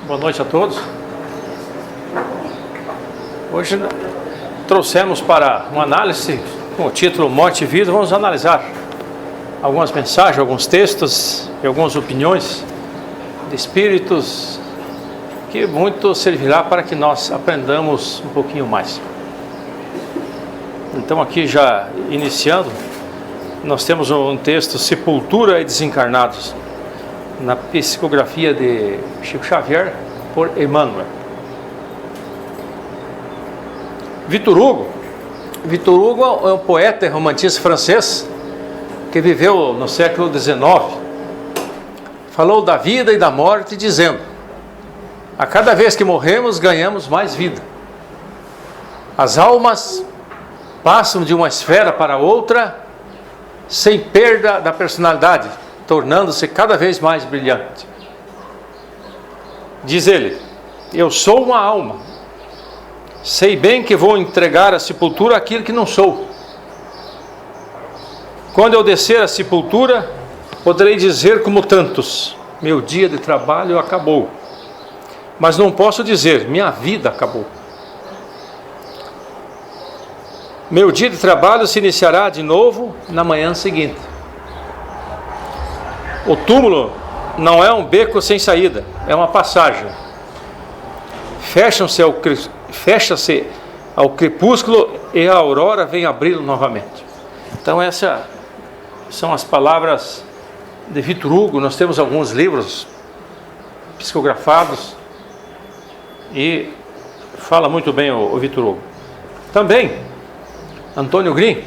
Boa noite a todos. Hoje trouxemos para uma análise com o título Morte e Vida. Vamos analisar algumas mensagens, alguns textos e algumas opiniões de espíritos que muito servirá para que nós aprendamos um pouquinho mais. Então, aqui já iniciando, nós temos um texto Sepultura e Desencarnados, na psicografia de Chico Xavier, por Emmanuel. Victor Hugo é um poeta e romantista francês que viveu no século XIX. Falou da vida e da morte dizendo: a cada vez que morremos ganhamos mais vida. As almas passam de uma esfera para outra sem perda da personalidade, tornando-se cada vez mais brilhante. Diz ele: eu sou uma alma, sei bem que vou entregar à sepultura aquilo que não sou. Quando eu descer à sepultura, poderei dizer como tantos: meu dia de trabalho acabou. Mas não posso dizer: minha vida acabou. Meu dia de trabalho se iniciará de novo na manhã seguinte. O túmulo não é um beco sem saída, é uma passagem. Fecha-se ao crepúsculo e a aurora vem abri-lo novamente. Então essas são as palavras de Victor Hugo. Nós temos alguns livros psicografados e fala muito bem o Victor Hugo. Também Antônio Green,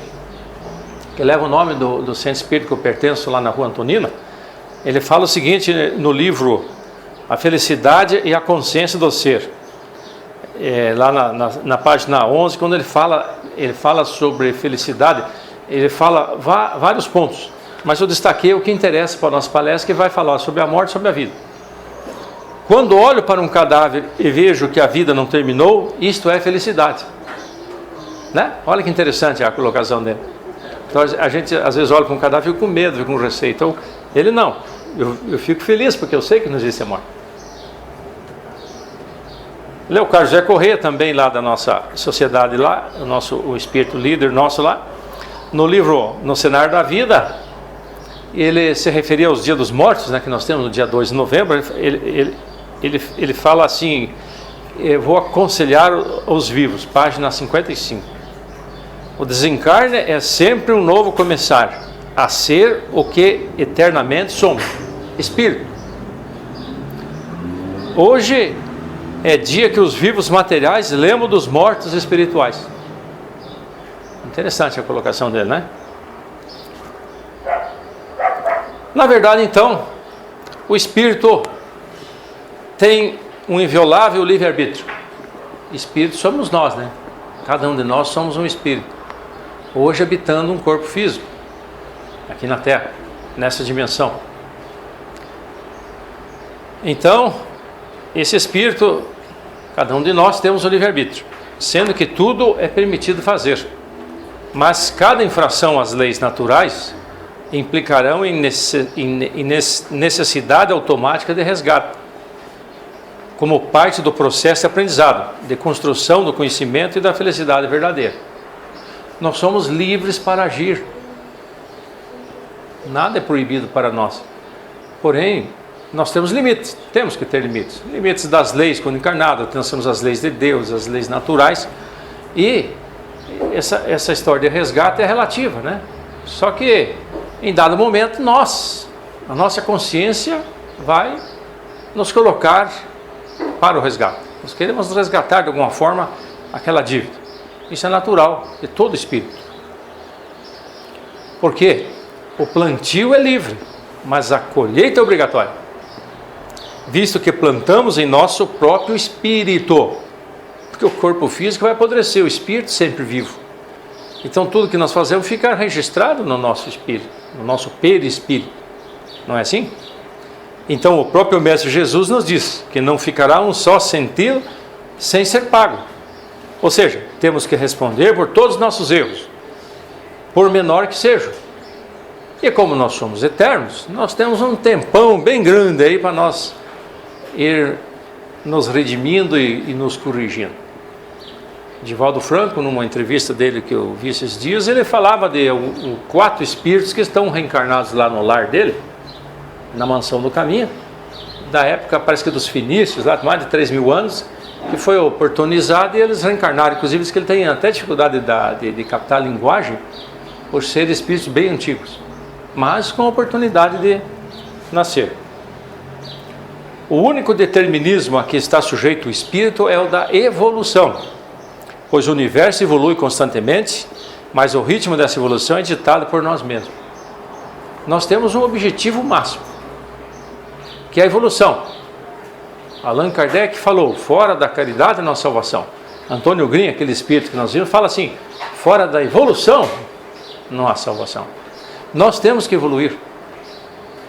que leva o nome do centro espírita que eu pertenço lá na Rua Antonina, ele fala o seguinte no livro A Felicidade e a Consciência do Ser, lá na página 11, quando ele fala sobre felicidade, ele fala vários pontos, mas eu destaquei o que interessa para a nossa palestra, que vai falar sobre a morte e sobre a vida. Quando olho para um cadáver e vejo que a vida não terminou, isto é felicidade. Né? Olha que interessante a colocação dele. Então a gente às vezes olha para um cadáver e fica com medo, fica com receio. Então ele não, eu fico feliz porque eu sei que não existe a morte. Leu Carlos José Corrêa, também lá da nossa sociedade lá, o espírito líder nosso lá, no livro No Cenário da Vida, ele se referia aos dias dos mortos, né, que nós temos no dia 2 de novembro. Ele fala assim: eu vou aconselhar os vivos, página 55. O desencarne é sempre um novo começar a ser o que eternamente somos, espírito. Hoje é dia que os vivos materiais lembram dos mortos espirituais. Interessante a colocação dele, né? Na verdade, então, o espírito tem um inviolável livre-arbítrio. Espírito somos nós, né? Cada um de nós somos um espírito, hoje habitando um corpo físico aqui na Terra, nessa dimensão. Então, esse espírito, cada um de nós temos o livre-arbítrio, sendo que tudo é permitido fazer, mas cada infração às leis naturais implicarão em necessidade automática de resgate, como parte do processo de aprendizado, de construção do conhecimento e da felicidade verdadeira. Nós somos livres para agir. Nada é proibido para nós. Porém, nós temos limites, temos que ter limites. Limites das leis quando encarnados, nós temos as leis de Deus, as leis naturais. E essa história de resgate é relativa, né? Só que, em dado momento, a nossa consciência vai nos colocar para o resgate. Nós queremos resgatar de alguma forma aquela dívida. Isso é natural de todo espírito. Por quê? O plantio é livre, mas a colheita é obrigatória, visto que plantamos em nosso próprio espírito, porque o corpo físico vai apodrecer, o espírito sempre vivo. Então tudo que nós fazemos fica registrado no nosso espírito, no nosso perispírito. Não é assim? Então o próprio Mestre Jesus nos diz que não ficará um só centavo sem ser pago. Ou seja, temos que responder por todos os nossos erros, por menor que sejam. E como nós somos eternos, nós temos um tempão bem grande aí para nós ir nos redimindo e nos corrigindo. Divaldo Franco, numa entrevista dele que eu vi esses dias, ele falava de 4 espíritos que estão reencarnados lá no lar dele, na Mansão do Caminho, da época, parece que dos fenícios, lá mais de 3.000 anos, que foi oportunizado e eles reencarnaram. Inclusive, diz que ele tem até dificuldade de captar a linguagem, por ser espíritos bem antigos, mas com a oportunidade de nascer. O único determinismo a que está sujeito o espírito é o da evolução, pois o universo evolui constantemente, mas o ritmo dessa evolução é ditado por nós mesmos. Nós temos um objetivo máximo, que é a evolução. Allan Kardec falou, fora da caridade não há salvação. Antônio Green, aquele espírito que nós vimos, fala assim, fora da evolução não há salvação. Nós temos que evoluir.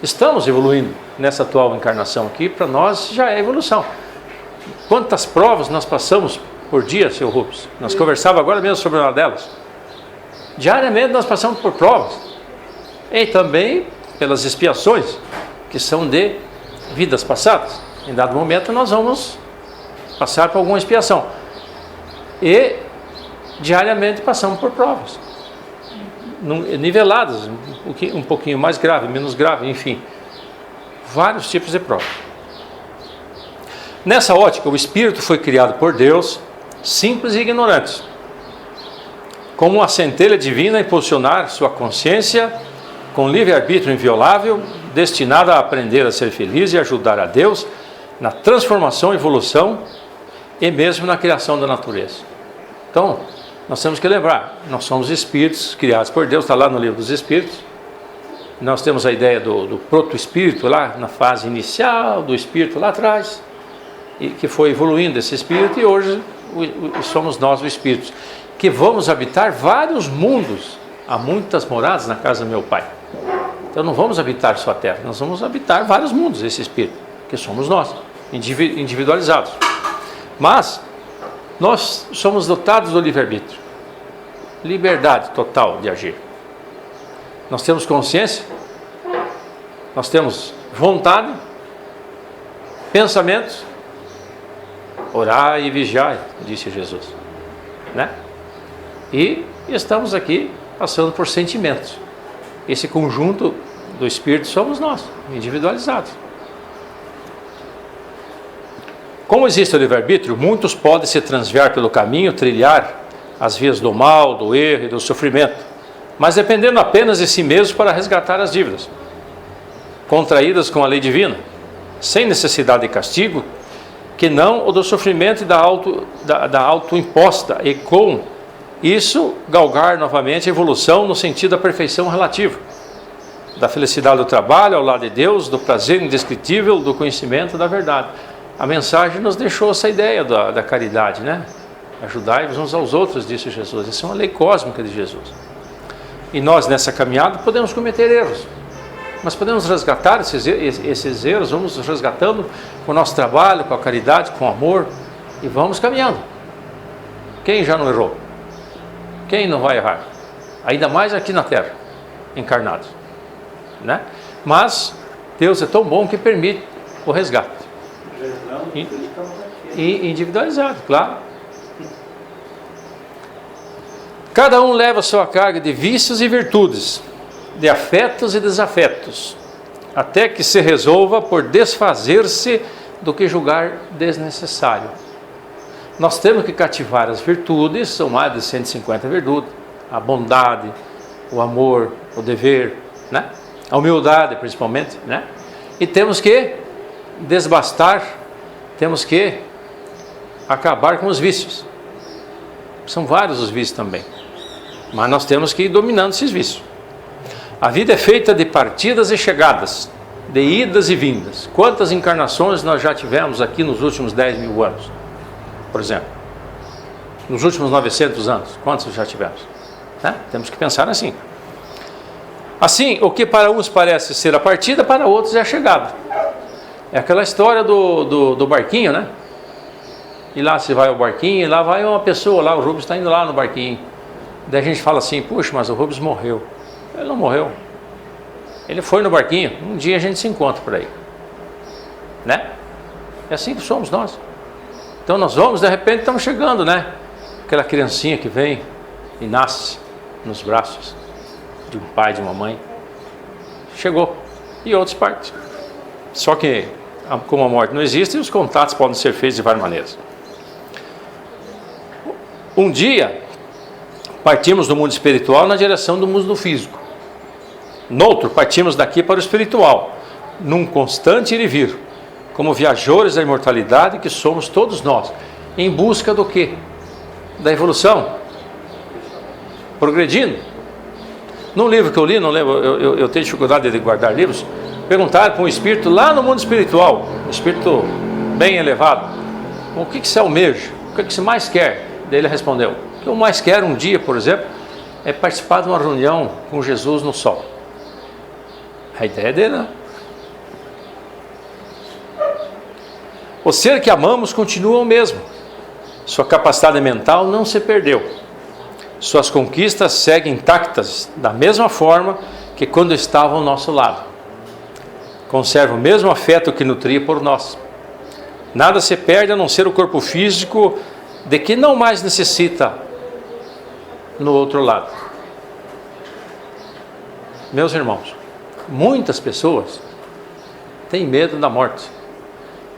Estamos evoluindo nessa atual encarnação aqui, para nós já é evolução. Quantas provas nós passamos por dia, seu Rubens? Nós conversávamos agora mesmo sobre uma delas. Diariamente nós passamos por provas. E também pelas expiações, que são de vidas passadas. Em dado momento nós vamos passar por alguma expiação. E diariamente passamos por provas. Niveladas, um pouquinho mais grave, menos grave, enfim. Vários tipos de provas. Nessa ótica, o espírito foi criado por Deus, simples e ignorante, como uma centelha divina a impulsionar sua consciência com livre-arbítrio inviolável, destinada a aprender a ser feliz e ajudar a Deus na transformação, evolução e mesmo na criação da natureza. Então, nós temos que lembrar, nós somos espíritos criados por Deus, está lá no livro dos Espíritos. Nós temos a ideia do proto-espírito lá na fase inicial, do espírito lá atrás, e que foi evoluindo esse espírito, e hoje somos nós, os espíritos, que vamos habitar vários mundos. Há muitas moradas na casa do meu pai. Então não vamos habitar só a terra, nós vamos habitar vários mundos, esse espírito, que somos nós, individualizados. Mas nós somos dotados do livre-arbítrio, liberdade total de agir. Nós temos consciência, nós temos vontade, pensamentos, orai e vigiai, disse Jesus, né? E estamos aqui passando por sentimentos. Esse conjunto do espírito somos nós, individualizados. Como existe o livre-arbítrio, muitos podem se transviar pelo caminho, trilhar as vias do mal, do erro e do sofrimento, mas dependendo apenas de si mesmos para resgatar as dívidas contraídas com a lei divina, sem necessidade de castigo, que não o do sofrimento e da autoimposta, e com isso galgar novamente a evolução no sentido da perfeição relativa, da felicidade do trabalho ao lado de Deus, do prazer indescritível, do conhecimento da verdade. A mensagem nos deixou essa ideia da caridade, né? Ajudai-vos uns aos outros, disse Jesus. Essa é uma lei cósmica de Jesus. E nós, nessa caminhada, podemos cometer erros, mas podemos resgatar esses erros, vamos resgatando com o nosso trabalho, com a caridade, com o amor, e vamos caminhando. Quem já não errou? Quem não vai errar? Ainda mais aqui na Terra, encarnados, né? Mas Deus é tão bom que permite o resgate. E individualizado, claro. Cada um leva a sua carga de vícios e virtudes, de afetos e desafetos, até que se resolva por desfazer-se do que julgar desnecessário. Nós temos que cativar as virtudes, são mais de 150 virtudes, a bondade, o amor, o dever, né? A humildade principalmente, né? E temos que desbastar, temos que acabar com os vícios. São vários os vícios também, mas nós temos que ir dominando esses vícios. A vida é feita de partidas e chegadas, de idas e vindas. Quantas encarnações nós já tivemos aqui nos últimos 10.000 anos, por exemplo? Nos últimos 900 anos, quantos já tivemos? Né? Temos que pensar assim. Assim, o que para uns parece ser a partida, para outros é a chegada. É aquela história do barquinho, né? E lá se vai o barquinho, e lá vai uma pessoa, lá o Rubens está indo lá no barquinho. Daí a gente fala assim, puxa, mas o Rubens morreu. Ele não morreu. Ele foi no barquinho, um dia a gente se encontra por aí, né? É assim que somos nós. Então nós vamos, de repente estamos chegando, né? Aquela criancinha que vem e nasce nos braços de um pai, de uma mãe. Chegou. E outros partem. Só que, como a morte não existe, os contatos podem ser feitos de várias maneiras. Um dia, partimos do mundo espiritual na direção do mundo físico. Noutro, partimos daqui para o espiritual, num constante ir e vir, como viajores da imortalidade que somos todos nós, em busca do quê? Da evolução, progredindo. Num livro que eu li, não lembro, eu tenho dificuldade de guardar livros, perguntaram para um espírito lá no mundo espiritual, um espírito bem elevado, o que você almeja, o que você mais quer? Daí ele respondeu: o que eu mais quero um dia, por exemplo, é participar de uma reunião com Jesus no sol. A ideia dele, né? O ser que amamos continua o mesmo. Sua capacidade mental não se perdeu. Suas conquistas seguem intactas da mesma forma que quando estava ao nosso lado. Conserva o mesmo afeto que nutria por nós. Nada se perde a não ser o corpo físico, de que não mais necessita no outro lado. Meus irmãos, muitas pessoas têm medo da morte.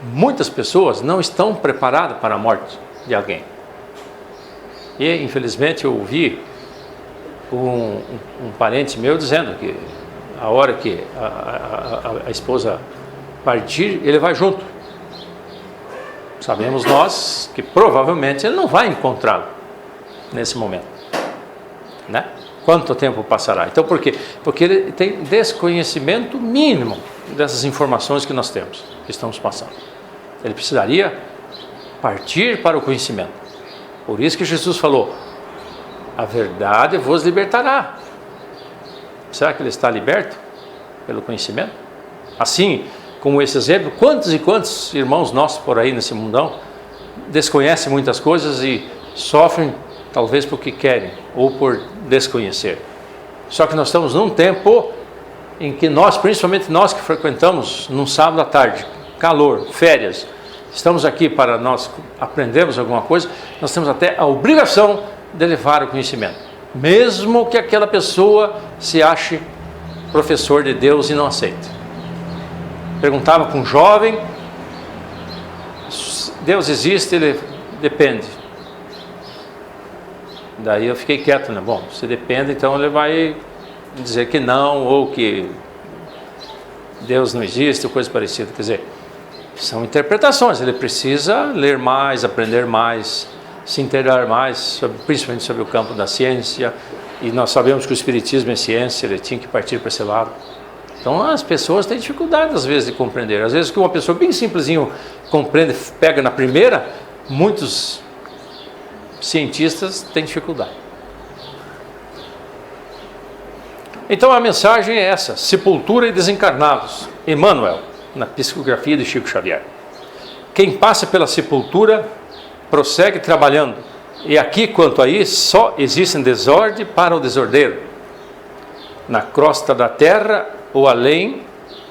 Muitas pessoas não estão preparadas para a morte de alguém. E infelizmente eu ouvi um parente meu dizendo que a hora que a esposa partir, ele vai junto. Sabemos nós que provavelmente ele não vai encontrá-lo nesse momento, né? Quanto tempo passará? Então por quê? Porque ele tem desconhecimento mínimo dessas informações que nós temos, que estamos passando. Ele precisaria partir para o conhecimento. Por isso que Jesus falou: a verdade vos libertará. Será que ele está liberto pelo conhecimento? Assim como esse exemplo, quantos e quantos irmãos nossos por aí nesse mundão desconhecem muitas coisas e sofrem talvez porque querem ou por desconhecer. Só que nós estamos num tempo em que nós, principalmente nós que frequentamos num sábado à tarde, calor, férias, estamos aqui para nós aprendermos alguma coisa, nós temos até a obrigação de levar o conhecimento, mesmo que aquela pessoa se ache professor de Deus e não aceite. Perguntava para um jovem: Deus existe? Ele: depende. Daí eu fiquei quieto, né? Bom, se depende, então ele vai dizer que não, ou que Deus não existe, ou coisa parecida. Quer dizer, são interpretações. Ele precisa ler mais, aprender mais, se inteirar mais, principalmente sobre o campo da ciência. E nós sabemos que o Espiritismo é ciência, ele tinha que partir para esse lado. Então as pessoas têm dificuldade às vezes de compreender. Às vezes que uma pessoa bem simplesinho compreende, pega na primeira, muitos cientistas têm dificuldade. Então a mensagem é essa: sepultura e desencarnados. Emmanuel, na psicografia de Chico Xavier. Quem passa pela sepultura prossegue trabalhando. E aqui, quanto aí, só existe desordem para o desordeiro. Na crosta da terra ou além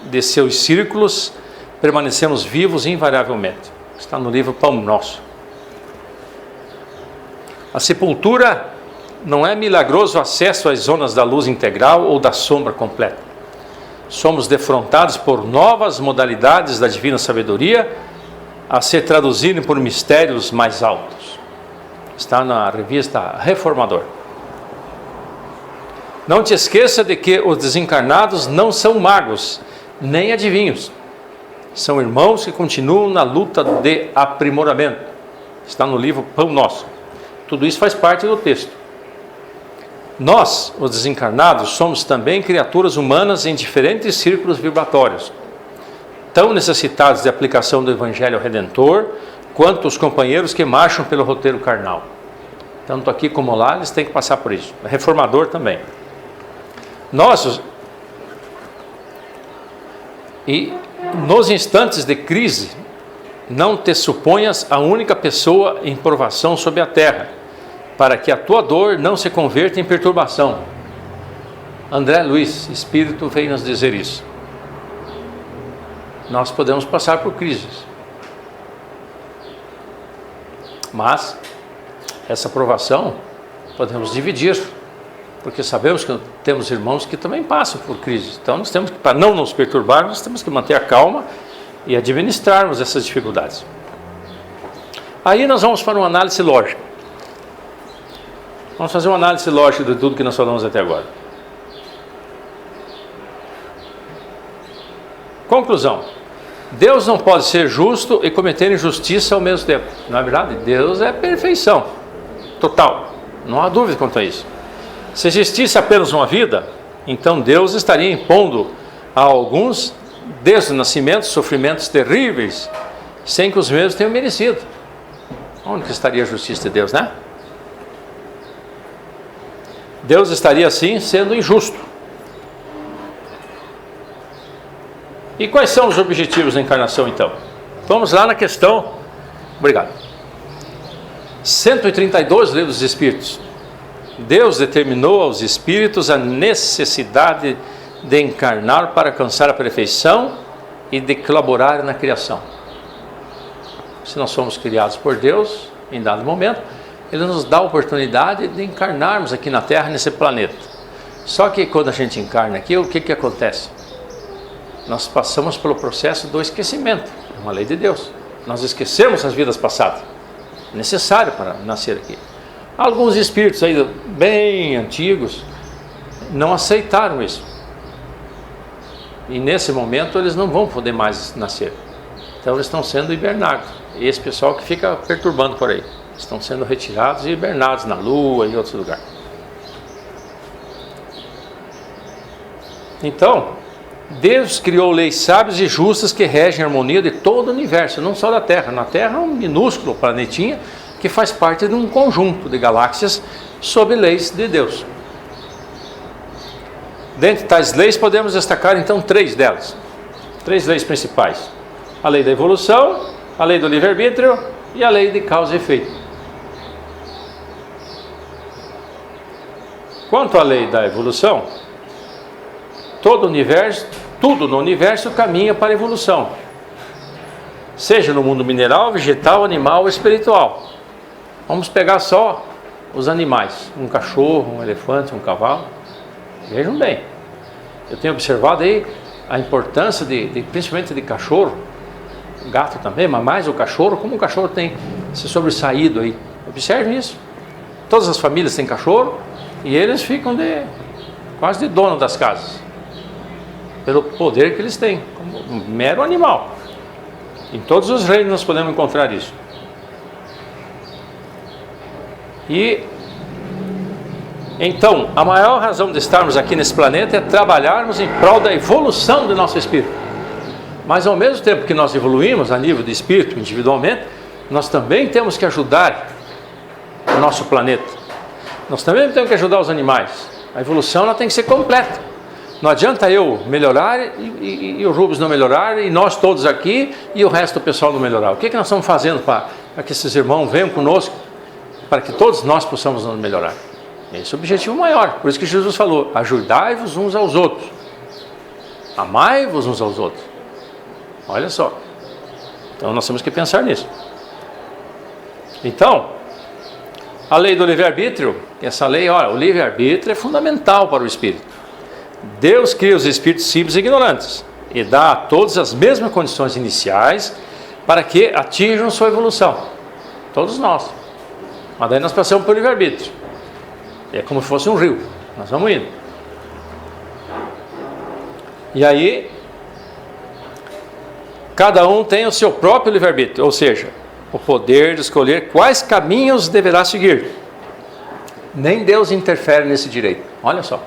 de seus círculos, permanecemos vivos invariavelmente. Está no livro Pão Nosso. A sepultura não é milagroso acesso às zonas da luz integral ou da sombra completa. Somos defrontados por novas modalidades da divina sabedoria a ser traduzirem por mistérios mais altos. Está na revista Reformador. Não te esqueça de que os desencarnados não são magos, nem adivinhos. São irmãos que continuam na luta de aprimoramento. Está no livro Pão Nosso. Tudo isso faz parte do texto. Nós, os desencarnados, somos também criaturas humanas em diferentes círculos vibratórios, tão necessitados de aplicação do Evangelho Redentor, quanto os companheiros que marcham pelo roteiro carnal. Tanto aqui como lá, eles têm que passar por isso. Reformador também. Nós, e nos instantes de crise, não te suponhas a única pessoa em provação sobre a terra, para que a tua dor não se converta em perturbação. André Luiz, Espírito, vem nos dizer isso. Nós podemos passar por crises. Mas essa provação podemos dividir, porque sabemos que temos irmãos que também passam por crise. Então nós temos que, para não nos perturbar, nós temos que manter a calma e administrarmos essas dificuldades. Aí nós vamos para uma análise lógica. Vamos fazer uma análise lógica de tudo que nós falamos até agora. Conclusão: Deus não pode ser justo e cometer injustiça ao mesmo tempo. Não é verdade? Deus é perfeição total, não há dúvida quanto a isso. Se existisse apenas uma vida, então Deus estaria impondo a alguns, desde o nascimento, sofrimentos terríveis, sem que os mesmos tenham merecido. Onde que estaria a justiça de Deus, né? Deus estaria assim sendo injusto. E quais são os objetivos da encarnação, então? Vamos lá na questão, obrigado, 132 do Livro dos Espíritos. Deus determinou aos espíritos a necessidade de encarnar para alcançar a perfeição e de colaborar na criação. Se nós somos criados por Deus, em dado momento, Ele nos dá a oportunidade de encarnarmos aqui na Terra, nesse planeta. Só que quando a gente encarna aqui, o que acontece? Nós passamos pelo processo do esquecimento, é uma lei de Deus. Nós esquecemos as vidas passadas, necessário para nascer aqui. Alguns espíritos aí bem antigos não aceitaram isso. E nesse momento eles não vão poder mais nascer. Então eles estão sendo hibernados. E esse pessoal que fica perturbando por aí, estão sendo retirados e hibernados na Lua e em outros lugares. Então, Deus criou leis sábias e justas que regem a harmonia de todo o universo, não só da Terra. Na Terra é um minúsculo planetinha que faz parte de um conjunto de galáxias sob leis de Deus. Dentre tais leis podemos destacar então 3 delas. 3 leis principais: a lei da evolução, a lei do livre-arbítrio e a lei de causa e efeito. Quanto à lei da evolução, todo o universo, tudo no universo caminha para a evolução, seja no mundo mineral, vegetal, animal ou espiritual. Vamos pegar só os animais, um cachorro, um elefante, um cavalo. Vejam bem, eu tenho observado aí a importância principalmente de cachorro, gato também, mas mais o cachorro, como o cachorro tem se sobressaído aí. Observem isso. Todas as famílias têm cachorro e eles ficam quase de dono das casas, pelo poder que eles têm, como um mero animal. Em todos os reinos nós podemos encontrar isso. E então, a maior razão de estarmos aqui nesse planeta é trabalharmos em prol da evolução do nosso espírito. Mas ao mesmo tempo que nós evoluímos a nível de espírito, individualmente, nós também temos que ajudar o nosso planeta. Nós também temos que ajudar os animais. A evolução ela tem que ser completa. Não adianta eu melhorar e o Rubens não melhorar, e nós todos aqui e o resto do pessoal não melhorar. O que nós estamos fazendo para que esses irmãos venham conosco, para que todos nós possamos nos melhorar? Esse é o objetivo maior. Por isso que Jesus falou: ajudai-vos uns aos outros, amai-vos uns aos outros. Olha só. Então nós temos que pensar nisso. Então, a lei do livre-arbítrio, essa lei, olha, o livre-arbítrio é fundamental para o espírito. Deus cria os espíritos simples e ignorantes e dá a todos as mesmas condições iniciais para que atinjam sua evolução. Todos nós. Mas daí nós passamos pelo livre-arbítrio. É como se fosse um rio. Nós vamos indo. E aí, cada um tem o seu próprio livre-arbítrio, ou seja, o poder de escolher quais caminhos deverá seguir. Nem Deus interfere nesse direito. Olha só.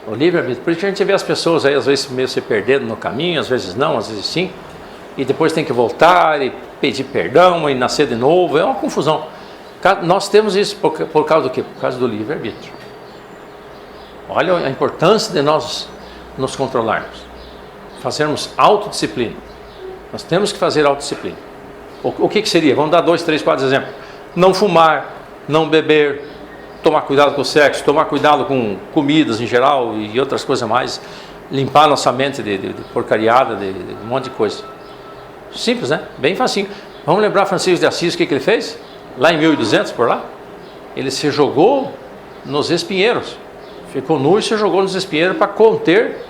O livre-arbítrio. Por isso que a gente vê as pessoas aí às vezes meio se perdendo no caminho, às vezes não, às vezes sim, e depois tem que voltar e pedir perdão e nascer de novo. É uma confusão. Nós temos isso por causa do quê? Por causa do livre-arbítrio. Olha a importância de nós nos controlarmos, fazermos autodisciplina. Nós temos que fazer autodisciplina. O que seria? Vamos dar 2, 3, 4 exemplos. Não fumar, não beber, tomar cuidado com o sexo, tomar cuidado com comidas em geral e outras coisas mais, limpar nossa mente de porcariada, de um monte de coisa. Simples, né? Bem facinho. Vamos lembrar Francisco de Assis, o que ele fez? lá em 1200 por lá, ele se jogou nos espinheiros, ficou nu e se jogou nos espinheiros para conter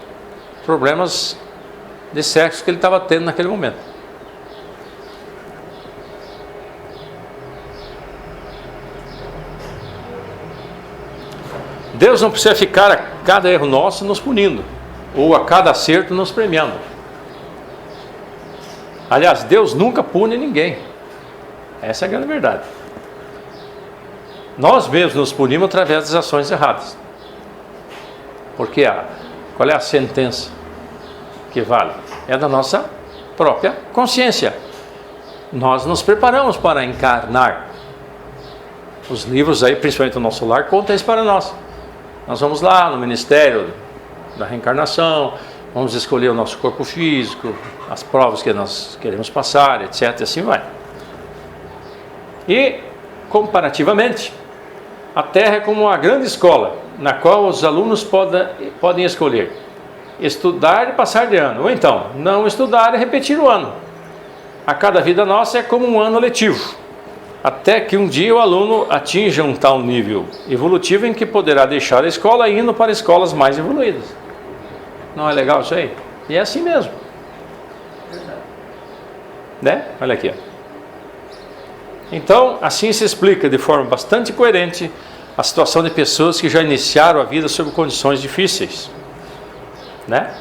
problemas de sexo que ele estava tendo naquele momento. Deus não precisa ficar a cada erro nosso nos punindo, ou a cada acerto nos premiando. Aliás, Deus nunca pune ninguém. Essa é a grande verdade. Nós mesmos nos punimos através das ações erradas. Porque qual é a sentença que vale? É da nossa própria consciência. Nós nos preparamos para encarnar. Os livros aí, principalmente o Nosso Lar, contam isso para nós. Nós vamos lá no Ministério da Reencarnação, vamos escolher o nosso corpo físico, as provas que nós queremos passar, etc. E assim vai. E, comparativamente, a Terra é como uma grande escola, na qual os alunos podem escolher estudar e passar de ano, ou então, não estudar e repetir o ano. A cada vida nossa é como um ano letivo, até que um dia o aluno atinja um tal nível evolutivo em que poderá deixar a escola indo para escolas mais evoluídas. Não é legal isso aí? E é assim mesmo. Né? Olha aqui. Então, assim se explica de forma bastante coerente a situação de pessoas que já iniciaram a vida sob condições difíceis. Né?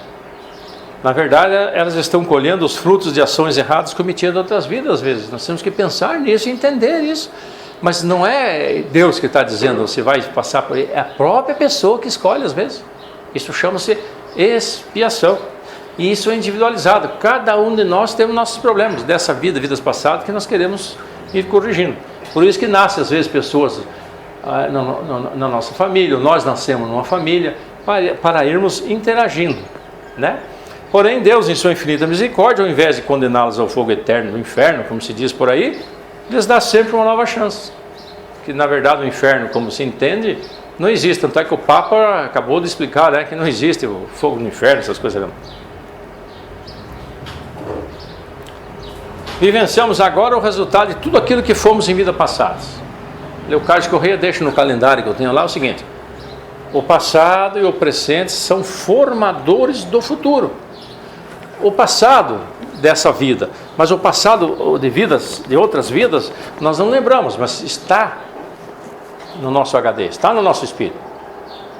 Na verdade, elas estão colhendo os frutos de ações erradas cometidas em outras vidas, às vezes. Nós temos que pensar nisso e entender isso. Mas não é Deus que está dizendo, você vai passar por aí. É a própria pessoa que escolhe, às vezes. Isso chama-se expiação. E isso é individualizado. Cada um de nós temos nossos problemas dessa vida, vidas passadas, que nós queremos ir corrigindo. Por isso que nasce, às vezes, pessoas na nossa família, ou nós nascemos numa família, para irmos interagindo, né? Porém, Deus, em sua infinita misericórdia, ao invés de condená-los ao fogo eterno do inferno, como se diz por aí, lhes dá sempre uma nova chance. Que, na verdade, o inferno, como se entende, não existe. Tanto é que o Papa acabou de explicar, né, que não existe o fogo no inferno, essas coisas não. Vivenciamos agora o resultado de tudo aquilo que fomos em vidas passadas. Leocádio Correia deixa no calendário que eu tenho lá o seguinte: o passado e o presente são formadores do futuro. O passado dessa vida, mas o passado de vidas, de outras vidas, nós não lembramos, mas está no nosso HD, está no nosso espírito.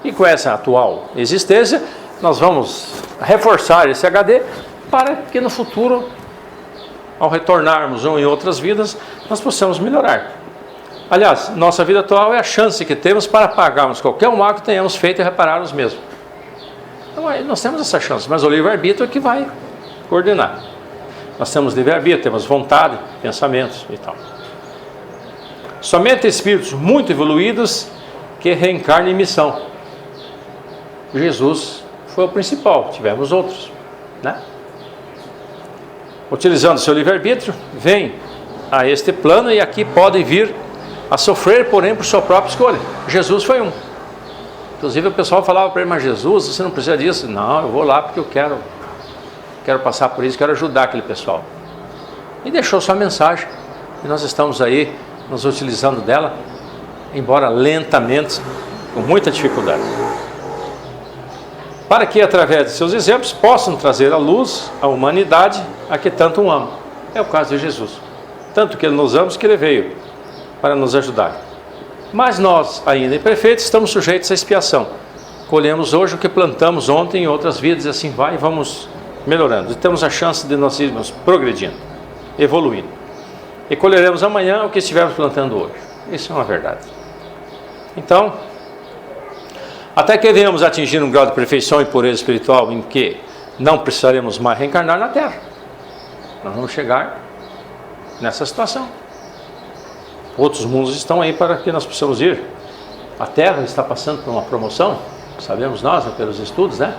E com essa atual existência, nós vamos reforçar esse HD para que no futuro, ao retornarmos ou em outras vidas, nós possamos melhorar. Aliás, nossa vida atual é a chance que temos para apagarmos qualquer mal que tenhamos feito e reparar os mesmos. Então, nós temos essa chance, mas o livre-arbítrio é que vai coordenar. Nós temos livre-arbítrio, temos vontade, pensamentos e tal. Somente espíritos muito evoluídos que reencarnam em missão. Jesus foi o principal, tivemos outros, né? Utilizando seu livre-arbítrio, vem a este plano e aqui podem vir a sofrer, porém, por sua própria escolha. Jesus foi um. Inclusive o pessoal falava para ele: mas Jesus, você não precisa disso. Não, eu vou lá porque eu quero passar por isso, quero ajudar aquele pessoal. E deixou sua mensagem, e nós estamos aí nos utilizando dela, embora lentamente, com muita dificuldade, para que através de seus exemplos possam trazer à luz a humanidade a que tanto um ama. É o caso de Jesus, tanto que ele nos ama que ele veio para nos ajudar. Mas nós, ainda imperfeitos, estamos sujeitos à expiação. Colhemos hoje o que plantamos ontem em outras vidas, e assim vai, e vamos melhorando. E temos a chance de nós irmos progredindo, evoluindo. E colheremos amanhã o que estivermos plantando hoje. Isso é uma verdade. Então, até que venhamos atingir um grau de perfeição e pureza espiritual em que não precisaremos mais reencarnar na Terra, nós vamos chegar nessa situação. Outros mundos estão aí para que nós possamos ir. A Terra está passando por uma promoção, sabemos nós, pelos estudos, né?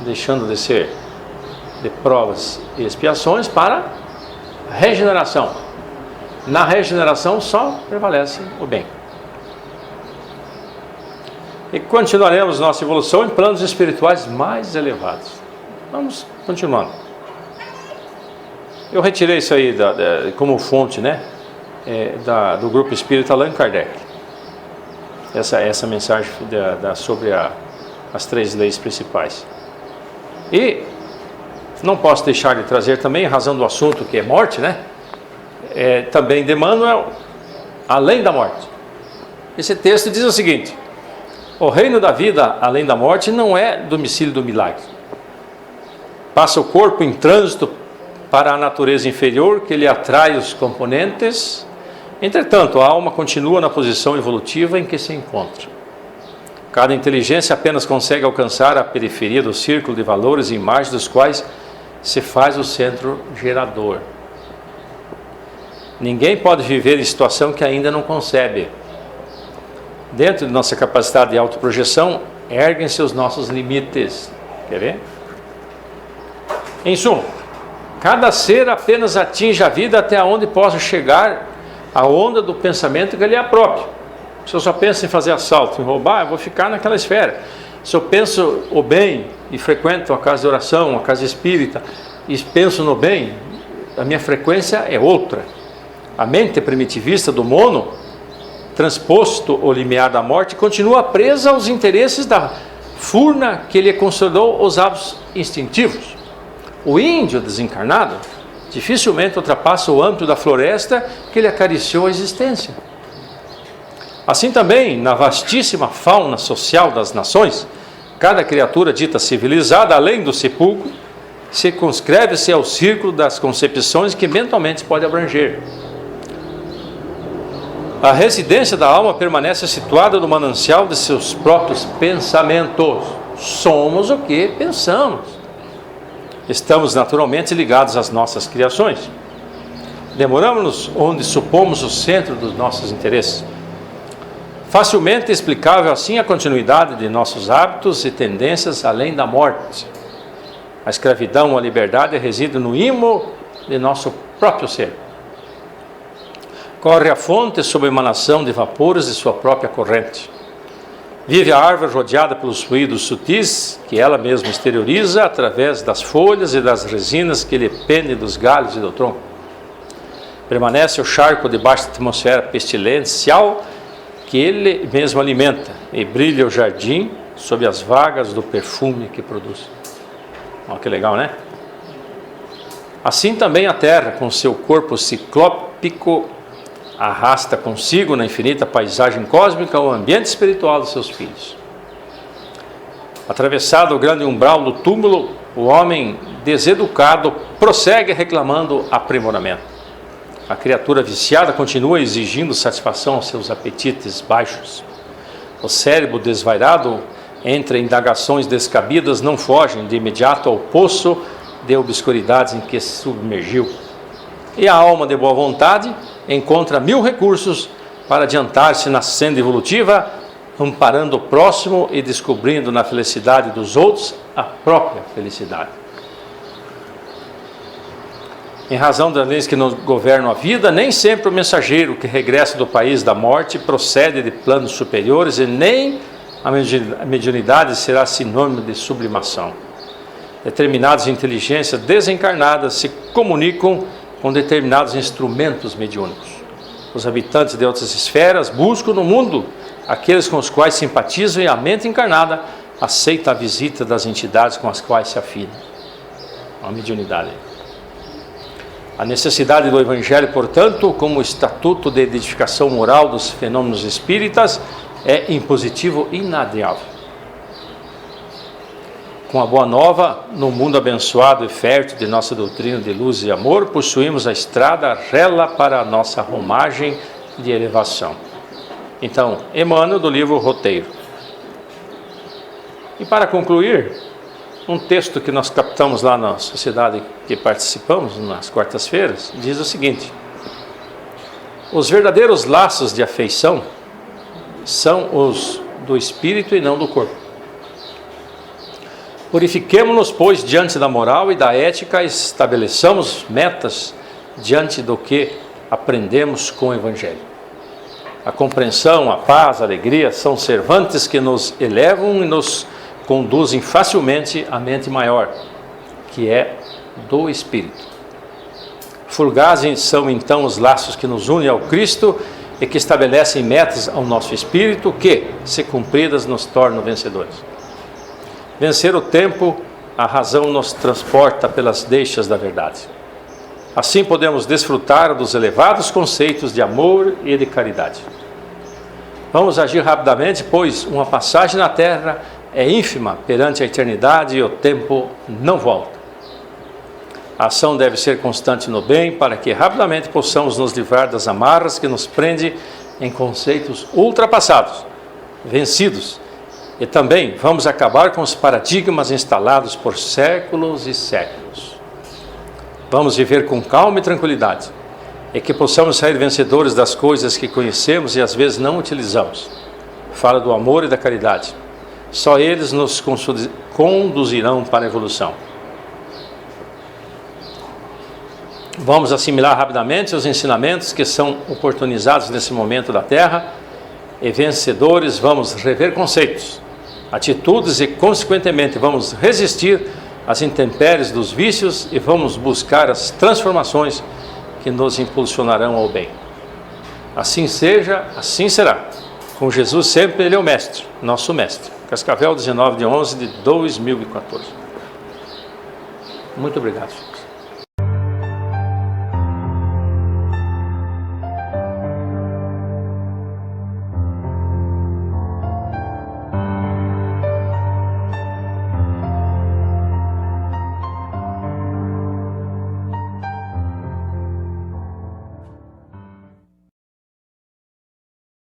Deixando de ser de provas e expiações para regeneração. Na regeneração só prevalece o bem. E continuaremos nossa evolução em planos espirituais mais elevados. Vamos continuando. Eu retirei isso aí como fonte, né? do grupo espírita Allan Kardec. Essa mensagem sobre as 3 leis principais. E não posso deixar de trazer também, em razão do assunto que é morte, né? Também de Emmanuel, além da morte. Esse texto diz o seguinte: o reino da vida além da morte não é domicílio do milagre. Passa o corpo em trânsito para a natureza inferior, que lhe atrai os componentes. Entretanto, a alma continua na posição evolutiva em que se encontra. Cada inteligência apenas consegue alcançar a periferia do círculo de valores e imagens dos quais se faz o centro gerador. Ninguém pode viver em situação que ainda não concebe. Dentro de nossa capacidade de autoprojeção, erguem-se os nossos limites. Quer ver? Em suma, cada ser apenas atinge a vida até onde possa chegar a onda do pensamento que lhe é próprio. Se eu só penso em fazer assalto, em roubar, eu vou ficar naquela esfera. Se eu penso o bem e frequento a casa de oração, a casa espírita, e penso no bem, a minha frequência é outra. A mente primitivista do mono, transposto o limiar da morte, continua presa aos interesses da furna que lhe consolidou os hábitos instintivos. O índio desencarnado dificilmente ultrapassa o âmbito da floresta que lhe acariciou a existência. Assim também, na vastíssima fauna social das nações, cada criatura dita civilizada, além do sepulcro, circunscreve-se ao círculo das concepções que mentalmente pode abranger. A residência da alma permanece situada no manancial de seus próprios pensamentos. Somos o que pensamos. Estamos naturalmente ligados às nossas criações. Demoramos-nos onde supomos o centro dos nossos interesses. Facilmente explicável assim a continuidade de nossos hábitos e tendências além da morte. A escravidão ou a liberdade reside no imo de nosso próprio ser. Corre a fonte sob a emanação de vapores de sua própria corrente. Vive a árvore rodeada pelos fluidos sutis que ela mesma exterioriza através das folhas e das resinas que lhe pendem dos galhos e do tronco. Permanece o charco debaixo da atmosfera pestilencial que ele mesmo alimenta, e brilha o jardim sob as vagas do perfume que produz. Olha que legal, né? Assim também a terra, com seu corpo ciclópico, arrasta consigo na infinita paisagem cósmica o ambiente espiritual dos seus filhos. Atravessado o grande umbral do túmulo, o homem deseducado prossegue reclamando aprimoramento. A criatura viciada continua exigindo satisfação aos seus apetites baixos. O cérebro desvairado, entre indagações descabidas, não foge de imediato ao poço de obscuridades em que se submergiu. E a alma de boa vontade encontra 1000 recursos para adiantar-se na senda evolutiva, amparando o próximo e descobrindo na felicidade dos outros a própria felicidade. Em razão das leis que nos governam a vida, nem sempre o mensageiro que regressa do país da morte procede de planos superiores e nem a mediunidade será sinônimo de sublimação. Determinadas inteligências desencarnadas se comunicam com determinados instrumentos mediúnicos. Os habitantes de outras esferas buscam no mundo aqueles com os quais simpatizam e a mente encarnada aceita a visita das entidades com as quais se afina. A mediunidade. A necessidade do Evangelho, portanto, como estatuto de edificação moral dos fenômenos espíritas, é impositivo inadiável. Com a boa nova, no mundo abençoado e fértil de nossa doutrina de luz e amor, possuímos a estrada rela para a nossa romagem de elevação. Então, Emmanuel, do livro Roteiro. E para concluir, um texto que nós captamos lá na sociedade que participamos, nas quartas-feiras, diz o seguinte: os verdadeiros laços de afeição são os do espírito e não do corpo. Purifiquemo-nos, pois, diante da moral e da ética, estabeleçamos metas diante do que aprendemos com o Evangelho. A compreensão, a paz, a alegria são servantes que nos elevam e nos conduzem facilmente à mente maior, que é do Espírito. Fugazes são então os laços que nos unem ao Cristo e que estabelecem metas ao nosso espírito que, se cumpridas, nos tornam vencedores. Vencer o tempo, a razão nos transporta pelas deixas da verdade. Assim podemos desfrutar dos elevados conceitos de amor e de caridade. Vamos agir rapidamente, pois uma passagem na terra é ínfima perante a eternidade e o tempo não volta. A ação deve ser constante no bem, para que rapidamente possamos nos livrar das amarras que nos prendem em conceitos ultrapassados, vencidos. E também vamos acabar com os paradigmas instalados por séculos e séculos. Vamos viver com calma e tranquilidade, e que possamos sair vencedores das coisas que conhecemos e às vezes não utilizamos. Fala do amor e da caridade. Só eles nos conduzirão para a evolução. Vamos assimilar rapidamente os ensinamentos que são oportunizados nesse momento da Terra, e vencedores vamos rever conceitos, atitudes e, consequentemente, vamos resistir às intempéries dos vícios e vamos buscar as transformações que nos impulsionarão ao bem. Assim seja, assim será. Com Jesus sempre, Ele é o Mestre, nosso Mestre. Cascavel, 19/11/2014. Muito obrigado.